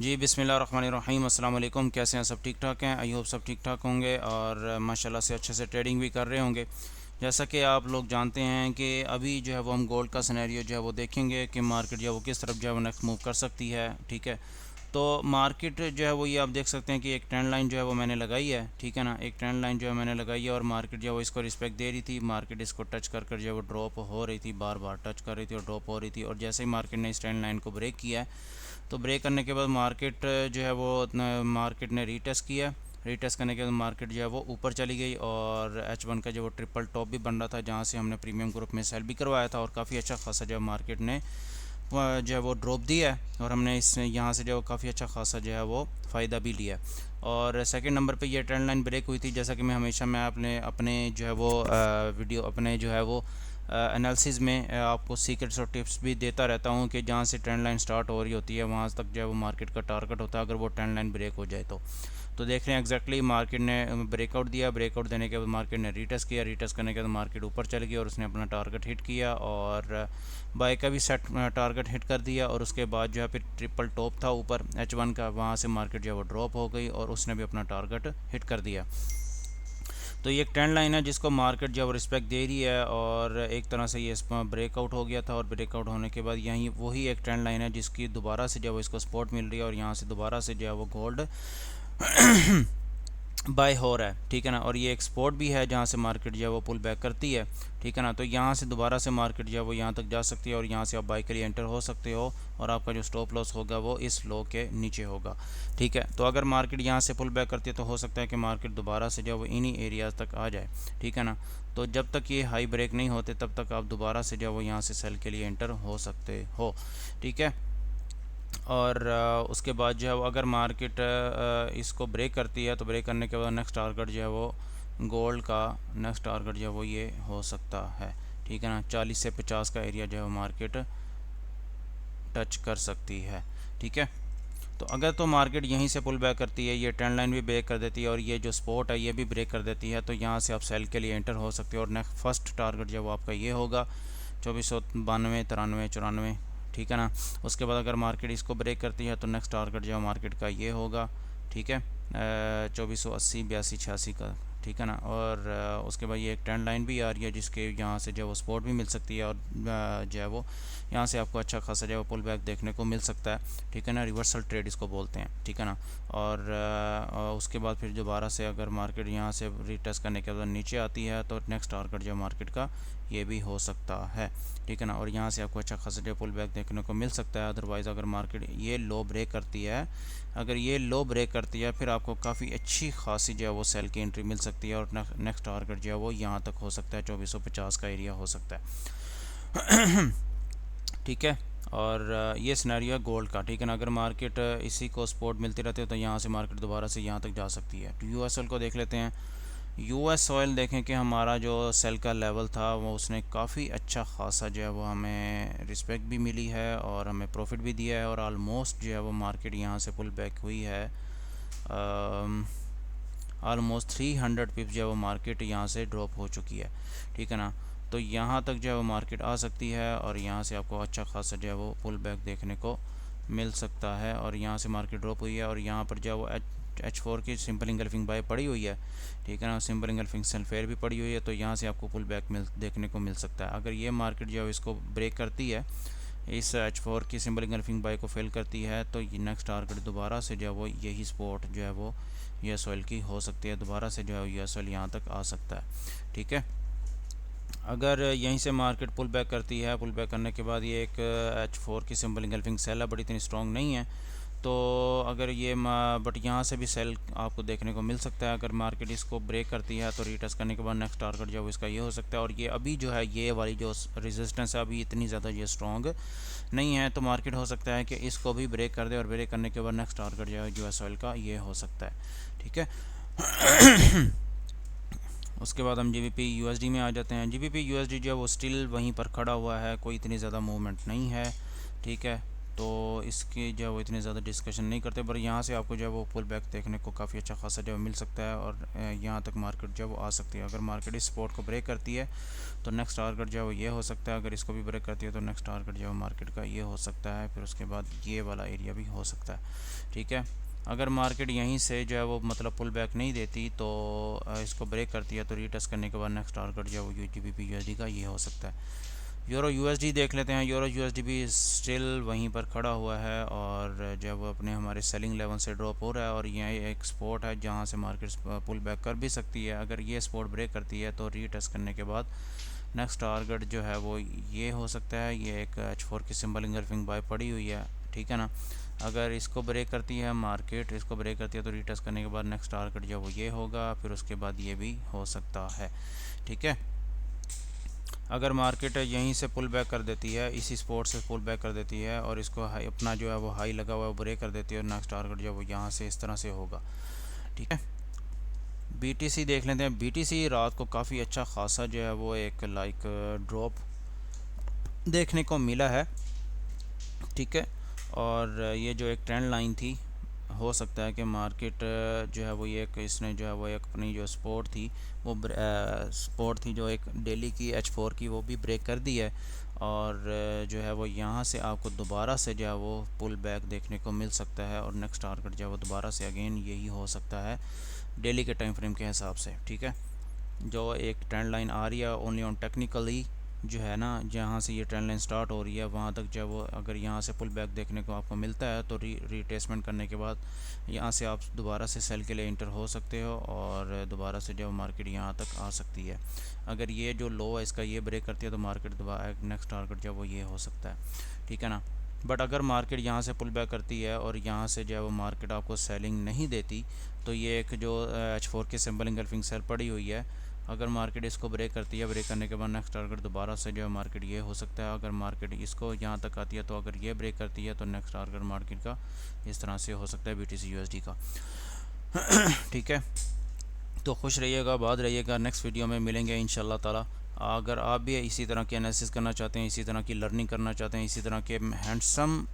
जी बिस्मिल्लाहिर्रहमानिर्रहीम, अस्सलाम वालेकुम। कैसे हैं? सब ठीक ठाक हैं? आई होप सब ठीक ठाक होंगे और माशाल्लाह से अच्छे से ट्रेडिंग भी कर रहे होंगे। जैसा कि आप लोग जानते हैं कि अभी जो है वो हम गोल्ड का सिनेरियो जो है वो देखेंगे कि मार्केट जो है वो किस तरफ जो है वो नेक्स्ट मूव कर सकती है। ठीक है, तो मार्केट जो है वो ये आप देख सकते हैं कि एक ट्रेंड लाइन जो है वो मैंने लगाई है। ठीक है ना, एक ट्रेंड लाइन जो है मैंने लगाई है और मार्केट जो है वो इसको रिस्पेक्ट दे रही थी। मार्केट इसको टच कर कर जो है वो ड्रॉप हो रही थी, बार बार टच कर रही थी और ड्रॉप हो रही थी। और जैसे ही मार्केट ने इस ट्रेंड लाइन को ब्रेक किया है, तो ब्रेक करने के बाद मार्केट जो है वो मार्केट ने रीटेस्ट किया। रीटेस्ट करने के बाद मार्केट जो है वो ऊपर चली गई और H1 का जो वो ट्रिपल टॉप भी बन रहा था, जहाँ से हमने प्रीमियम ग्रुप में सेल भी करवाया था और काफ़ी अच्छा खासा जो है मार्केट ने जो है वो ड्रॉप दिया है और हमने इस यहाँ से जो है काफ़ी अच्छा खासा जो है वो फ़ायदा भी लिया। और सेकंड नंबर पे ये ट्रेंड लाइन ब्रेक हुई थी, जैसा कि मैं अपने अपने जो है वो वीडियो अपने जो है वो एनालिसिस में आपको सीक्रेट्स और टिप्स भी देता रहता हूँ कि जहाँ से ट्रेंड लाइन स्टार्ट हो रही होती है वहाँ तक जो है वो मार्केट का टारगेट होता है अगर वो ट्रेंड लाइन ब्रेक हो जाए तो देख रहे हैं एग्जैक्टली मार्केट ने ब्रेकआउट दिया। ब्रेकआउट देने के बाद मार्केट ने रीटेस्ट किया। रीटेस्ट करने के बाद मार्केट ऊपर चल गई और उसने अपना टारगेट हिट किया और बाय का भी सेट टारगेट हिट कर दिया। और उसके बाद जो है फिर ट्रिपल टॉप था ऊपर H1 का, वहाँ से मार्केट जो है वो ड्रॉप हो गई और उसने भी अपना टारगेट हिट कर दिया। तो ये एक ट्रेंड लाइन है जिसको मार्केट जो रिस्पेक्ट दे रही है और एक तरह से ये ब्रेकआउट हो गया था और ब्रेकआउट होने के बाद यहीं वही एक ट्रेंड लाइन है जिसकी दोबारा से जो है इसको सपोर्ट मिल रही है और यहाँ से दोबारा से जो है वो गोल्ड बाय हो रहा है। ठीक है ना, और ये एक्सपोर्ट भी है जहाँ से मार्केट जो है वो पुल बैक करती है। ठीक है ना, तो यहाँ से दोबारा से मार्केट जो है वो यहाँ तक जा सकती है और यहाँ से आप बाय के लिए एंटर हो सकते हो और आपका जो स्टॉप लॉस होगा वो इस लो के नीचे होगा। ठीक है, तो अगर मार्केट यहाँ से पुल बैक करती है तो हो सकता है कि मार्केट दोबारा से जो है वो इन्हीं एरियाज़ तक आ जाए। ठीक है ना, तो जब तक ये हाई ब्रेक नहीं होते तब तक आप दोबारा से जो है वो यहाँ से सेल के लिए एंटर हो सकते हो। ठीक है, और उसके बाद जो है वो अगर मार्केट इसको ब्रेक करती है तो ब्रेक करने के बाद नेक्स्ट टारगेट जो है वो गोल्ड का नेक्स्ट टारगेट जो है वो ये हो सकता है। ठीक है ना, 40 से 50 का एरिया जो है वो मार्केट टच कर सकती है। ठीक है, तो अगर तो मार्केट यहीं से पुल बैक करती है, ये ट्रेंड लाइन भी ब्रेक कर देती है और ये जो स्पॉट है ये भी ब्रेक कर देती है, तो यहाँ से आप सेल के लिए एंटर हो सकते हो और नेक्स्ट फर्स्ट टारगेट जो है वो आपका ये होगा 2492, 93, 94। ठीक है ना, उसके बाद अगर मार्केट इसको ब्रेक करती है तो नेक्स्ट टारगेट जो है मार्केट का ये होगा। ठीक है, 2480, 82, 86 का। ठीक है ना, और उसके बाद ये एक ट्रेंड लाइन भी आ रही है जिसके यहाँ से जो है वो सपोर्ट भी मिल सकती है और जो है वो यहाँ से आपको अच्छा खासा जो है पुल बैक देखने को मिल सकता है। ठीक है ना, रिवर्सल ट्रेड इसको बोलते हैं। ठीक है ना, और उसके बाद फिर दोबारा से अगर मार्केट यहाँ से रिटेस्ट करने के बाद नीचे आती है तो नेक्स्ट टारगेट जो मार्केट का ये भी हो सकता है। ठीक है ना, और यहाँ से आपको अच्छा खासा जो पुल बैक देखने को मिल सकता है। अदरवाइज़ अगर मार्केट ये लो ब्रेक करती है, अगर ये लो ब्रेक करती है फिर आपको काफ़ी अच्छी खासी जो है वो सेल की एंट्री मिल सकती है और नेक्स्ट टारगेट जो है वो यहाँ तक हो सकता है, 2450 का एरिया हो सकता है। ठीक है, और ये सिनेरियो है गोल्ड का। ठीक है ना, अगर मार्केट इसी को सपोर्ट मिलती रहती है तो यहाँ से मार्केट दोबारा से यहाँ तक जा सकती है। तो यूएसएल को देख लेते हैं। यूएस ऑयल देखें कि हमारा जो सेल का लेवल था वो उसने काफ़ी अच्छा खासा जो है वो हमें रिस्पेक्ट भी मिली है और हमें प्रॉफिट भी दिया है और ऑलमोस्ट जो है वो मार्केट यहाँ से पुल बैक हुई है। ऑलमोस्ट 300 पिप्स जो है वो मार्केट यहाँ से ड्रॉप हो चुकी है। ठीक है ना, तो यहाँ तक जो है वो मार्केट आ सकती है और यहाँ से आपको अच्छा खासा जो है वो पुल बैक देखने को मिल सकता है। और यहाँ से मार्केट ड्रॉप हुई है और यहाँ पर जो है वो H4 की सिंपल इंगल्फिंग बाय पड़ी हुई है। ठीक है ना, सिंपल इंगल्फिंग सेल फेयर भी पड़ी हुई है, तो यहाँ से आपको पुल बैक देखने को मिल सकता है। अगर ये मार्केट जो है इसको ब्रेक करती है, इस H4 की सिंबल इंगल्फिंग बाय को फेल करती है, तो नेक्स्ट टारगेट दोबारा से जो है वो यही स्पॉट जो है वो यूएस ऑयल की हो सकती है। दोबारा से जो है यूएस ऑयल यहाँ तक आ सकता है। ठीक है, अगर यहीं से मार्केट पुल बैक करती है, पुल बैक करने के बाद ये एक H4 की सिंबल इंगल्फिंग सेल है, बड़ी इतनी स्ट्रॉन्ग नहीं है, तो अगर ये बट यहाँ से भी सेल आपको देखने को मिल सकता है। अगर मार्केट इसको ब्रेक करती है तो रीटेस्ट करने के बाद नेक्स्ट टारगेट जो है इसका ये हो सकता है। और ये अभी जो है ये वाली जो रेजिस्टेंस है अभी इतनी ज़्यादा ये स्ट्रॉन्ग नहीं है, तो मार्केट हो सकता है कि इसको भी ब्रेक कर दे और ब्रेक करने के बाद नेक्स्ट टारगेट जो है यूएस ऑयल का ये हो सकता है। ठीक है। उसके बाद हम जीबीपी यूएसडी में आ जाते हैं। जीबीपी यूएसडी जो है वो स्टिल वहीं पर खड़ा हुआ है, कोई इतनी ज़्यादा मूवमेंट नहीं है। ठीक है, तो इसकी जो है वो इतनी ज़्यादा डिस्कशन नहीं करते, पर यहाँ से आपको जो है वो पुल बैक देखने को काफ़ी अच्छा खासा जो है मिल सकता है और यहाँ तक मार्केट जो है वो आ सकती है। अगर मार्केट इस सपोर्ट को ब्रेक करती है तो नेक्स्ट टारगेट जो है वो ये हो सकता है, अगर इसको भी ब्रेक करती है तो नेक्स्ट टारगेट जो है मार्केट का ये हो सकता है, फिर उसके बाद ये वाला एरिया भी हो सकता है। ठीक है, अगर मार्केट यहीं से जो है वो मतलब पुल बैक नहीं देती तो इसको ब्रेक करती है तो रीटेस्ट करने के बाद नेक्स्ट टारगेट जो है वो GBP USD का ये हो सकता है। यूरो USD देख लेते हैं। यूरो USD भी स्टिल वहीं पर खड़ा हुआ है और जो है वो अपने हमारे सेलिंग लेवल से ड्रॉप हो रहा है और यह एक स्पॉट है जहां से मार्केट पुल बैक कर भी सकती है। अगर ये स्पॉट ब्रेक करती है तो रीटेस्ट करने के बाद नेक्स्ट टारगेट जो है वो ये हो सकता है। ये एक H4 की सिंबल इंगल्फिंग बाय पड़ी हुई है, ठीक है ना। अगर इसको ब्रेक करती है मार्केट, इसको ब्रेक करती है तो रीटेस्ट करने के बाद नेक्स्ट टारगेट जो है वो ये होगा, फिर उसके बाद ये भी हो सकता है। ठीक है, अगर मार्केट यहीं से पुल बैक कर देती है, इसी स्पॉट से पुल बैक कर देती है और इसको हाई अपना जो है वो हाई लगा हुआ है वो ब्रेक कर देती है और नेक्स्ट टारगेट जो है वो यहाँ से इस तरह से होगा। ठीक है, BTC देख लेते हैं। BTC रात को काफ़ी अच्छा खासा जो है वो एक लाइक ड्रॉप देखने को मिला है। ठीक है, और ये जो एक ट्रेंड लाइन थी, हो सकता है कि मार्केट जो है वो ये एक इसने जो है वो एक अपनी जो सपोर्ट थी वो सपोर्ट थी जो एक डेली की H4 की वो भी ब्रेक कर दी है और जो है वो यहाँ से आपको दोबारा से जो है वो पुल बैक देखने को मिल सकता है और नेक्स्ट टारगेट जो है वो दोबारा से अगेन यही हो सकता है डेली के टाइम फ्रेम के हिसाब से। ठीक है, जो एक ट्रेंड लाइन आ रही है ओनली ऑन टेक्निकली जो है ना, जहाँ से ये ट्रेंड लाइन स्टार्ट हो रही है वहाँ तक जो वो अगर यहाँ से पुल बैक देखने को आपको मिलता है तो रीट्रेसमेंट करने के बाद यहाँ से आप दोबारा से सेल के लिए इंटर हो सकते हो और दोबारा से जो मार्केट यहाँ तक आ सकती है। अगर ये जो लो है इसका ये ब्रेक करती है तो मार्केट दोबारा नेक्स्ट टारगेट जो वो ये हो सकता है। ठीक है ना, बट अगर मार्केट यहाँ से पुल बैक करती है और यहाँ से जो है वो मार्केट आपको सेलिंग नहीं देती तो ये एक जो H4 की सिंबल इंगल्फिंग सेल पड़ी हुई है, अगर मार्केट इसको ब्रेक करती है, ब्रेक करने के बाद नेक्स्ट टारगेट दोबारा से जो है मार्केट ये हो सकता है। अगर मार्केट इसको यहाँ तक आती है तो अगर ये ब्रेक करती है तो नेक्स्ट टारगेट मार्केट का इस तरह से हो सकता है BTC USD का। ठीक है, तो खुश रहिएगा, आबाद रहिएगा। नेक्स्ट वीडियो में मिलेंगे इंशाल्लाह ताला। अगर आप भी इसी तरह के एनालिसिस करना चाहते हैं, इसी तरह की लर्निंग करना चाहते हैं, इसी तरह के हैंडसम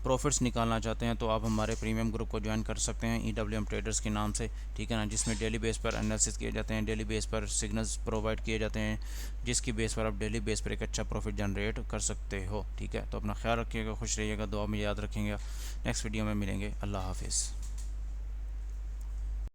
प्रॉफिट्स निकालना चाहते हैं तो आप हमारे प्रीमियम ग्रुप को ज्वाइन कर सकते हैं EWM ट्रेडर्स के नाम से। ठीक है ना, जिसमें डेली बेस पर एनालिसिस किए जाते हैं, डेली बेस पर सिग्नल्स प्रोवाइड किए जाते हैं, जिसकी बेस पर आप डेली बेस पर एक अच्छा प्रॉफिट जनरेट कर सकते हो। ठीक है, तो अपना ख्याल रखिएगा, खुश रहिएगा, दुआ में याद रखेंगे। नेक्स्ट वीडियो में मिलेंगे। अल्लाह हाफिज़।